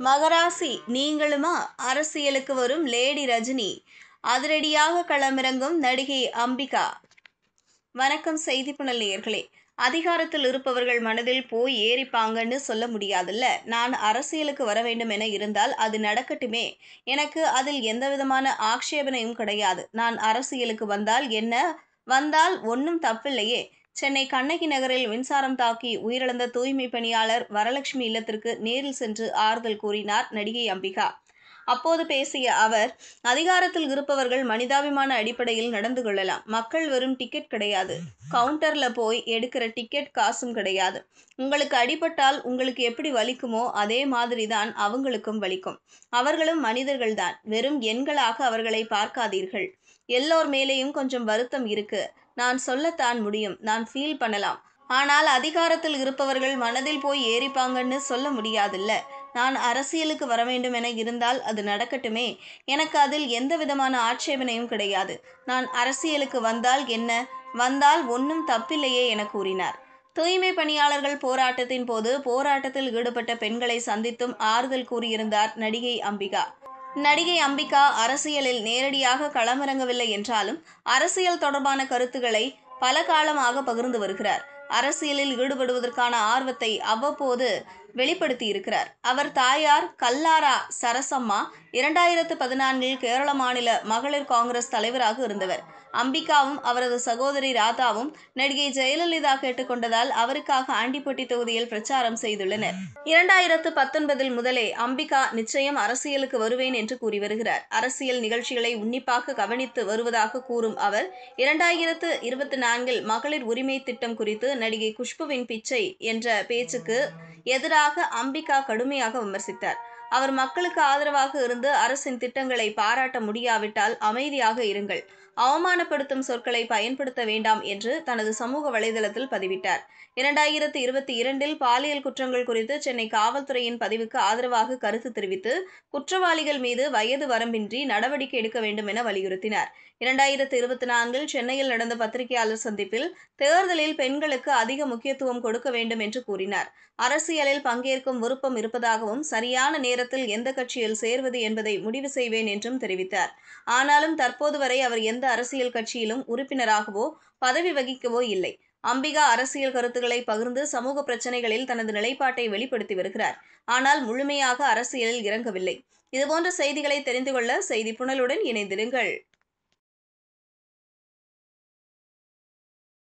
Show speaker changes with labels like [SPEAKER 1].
[SPEAKER 1] மகராசி நீங்களுமா? அரசியலுக்கு வரும் லேடி ரஜினி, அதிரடியாக களமிறங்கும் நடிகை அம்பிகா. வணக்கம் செய்திப்புனல் நேயர்களே. அதிகாரத்தில் இருப்பவர்கள் மனதில் போய் ஏறிப்பாங்கன்னு சொல்ல முடியாதுல்ல. நான் அரசியலுக்கு வர வேண்டும் என இருந்தால் அது நடக்கட்டுமே. எனக்கு அதில் எந்தவிதமான ஆக்ஷேபனையும் கிடையாது. நான் அரசியலுக்கு வந்தால் என்ன, வந்தால் ஒன்றும் தப்பில்லையே. சென்னை கண்ணகி நகரில் மின்சாரம் தாக்கி உயிரிழந்த தூய்மை பணியாளர் வரலட்சுமி இல்லத்திற்கு நேரில் சென்று ஆறுதல் கூறினார் நடிகை அம்பிகா. அப்போது பேசிய அவர், அதிகாரத்தில் இருப்பவர்கள் மனிதாபிமான அடிப்படையில் நடந்து கொள்ளலாம். மக்கள் வெறும் டிக்கெட் கிடையாது, கவுண்டர்ல போய் எடுக்கிற டிக்கெட் காசும் கிடையாது. உங்களுக்கு அடிபட்டால் உங்களுக்கு எப்படி வலிக்குமோ அதே மாதிரி தான் அவங்களுக்கும் வலிக்கும். அவர்களும் மனிதர்கள்தான். வெறும் எண்களாக அவர்களை பார்க்காதீர்கள். எல்லோர் மேலேயும் கொஞ்சம் வருத்தம் இருக்கு. நான் சொல்லத்தான் முடியும், நான் ஃபீல் பண்ணலாம். ஆனால் அதிகாரத்தில் இருப்பவர்கள் மனதில் போய் ஏறிப்பாங்கன்னு சொல்ல முடியாதுல்ல. நான் அரசியலுக்கு வர வேண்டும் என இருந்தால் அது நடக்கட்டுமே. எனக்கு அதில் எந்த விதமான ஆட்சேபனையும் கிடையாது. நான் அரசியலுக்கு வந்தால் என்ன, வந்தால் ஒன்றும் தப்பில்லையே என கூறினார். தூய்மை பணியாளர்கள் போராட்டத்தின் போது போராட்டத்தில் ஈடுபட்ட பெண்களை சந்தித்தும் ஆறுதல் கூறியிருந்தார் நடிகை அம்பிகா. நடிகை அம்பிகா அரசியலில் நேரடியாக களமிறங்கவில்லை என்றாலும் அரசியல் தொடர்பான கருத்துக்களை பல காலமாக பகிர்ந்து வருகிறார். அரசியலில் ஈடுபடுவதற்கான ஆர்வத்தை அவ்வப்போது வெளிப்படுத்தியிருக்கிறார். அவர் தாயார் கல்லாரா சரசம்மா 2014 கேரள மாநில மகளிர் காங்கிரஸ் தலைவராக இருந்தவர். அம்பிகாவும் அவரது சகோதரி ராதாவும் நடிகை ஜெயலலிதா கேட்டுக்கொண்டதால் அவருக்காக ஆண்டிப்பட்டி தொகுதியில் பிரச்சாரம் செய்துள்ளனர். 2019 முதலே அம்பிகா நிச்சயம் அரசியலுக்கு வருவேன் என்று கூறி வருகிறார். அரசியல் நிகழ்ச்சிகளை உன்னிப்பாக கவனித்து வருவதாக கூறும் அவர், 2024 மகளிர் உரிமை திட்டம் குறித்து நடிகை குஷ்புவின் பிச்சை என்ற பேச்சுக்கு எதிராக அம்பிகா கடுமையாக விமர்சித்தார். அவர் மக்களுக்கு ஆதரவாக இருந்து அரசின் திட்டங்களை பாராட்ட முடியாவிட்டால் அமைதியாக இருங்கள், அவமானப்படுத்தும் சொற்களை பயன்படுத்த வேண்டாம் என்று தனது சமூக வலைதளத்தில் பதிவிட்டார். 2022 பாலியல் குற்றங்கள் குறித்து சென்னை காவல்துறையின் பதிவுக்கு ஆதரவாக கருத்து தெரிவித்து குற்றவாளிகள் மீது வயது வரம்பின்றி நடவடிக்கை எடுக்க வேண்டும் என வலியுறுத்தினார். 2024 சென்னையில் நடந்த பத்திரிகையாளர் சந்திப்பில் தேர்தலில் பெண்களுக்கு அதிக முக்கியத்துவம் கொடுக்க வேண்டும் என்று கூறினார். அரசியலில் பங்கேற்கும் விருப்பம் இருப்பதாகவும் சரியான நேரத்தில் எந்த கட்சியில் சேர்வது என்பதை முடிவு செய்வேன் என்றும் தெரிவித்தார். ஆனாலும் தற்போது வரை அவர் எந்த அரசியல் கட்சியிலும் உறுப்பினராகவோ பதவி வகிக்கவோ இல்லை. அம்பிகா அரசியல் கருத்துக்களை பகிர்ந்து சமூக பிரச்சினைகளில் தனது நிலைப்பாட்டை வெளிப்படுத்தி வருகிறார். ஆனால் முழுமையாக அரசியலில் இறங்கவில்லை. இதுபோன்ற செய்திகளை தெரிந்து கொள்ள செய்தி புனலுடன் இணைந்திருங்கள்.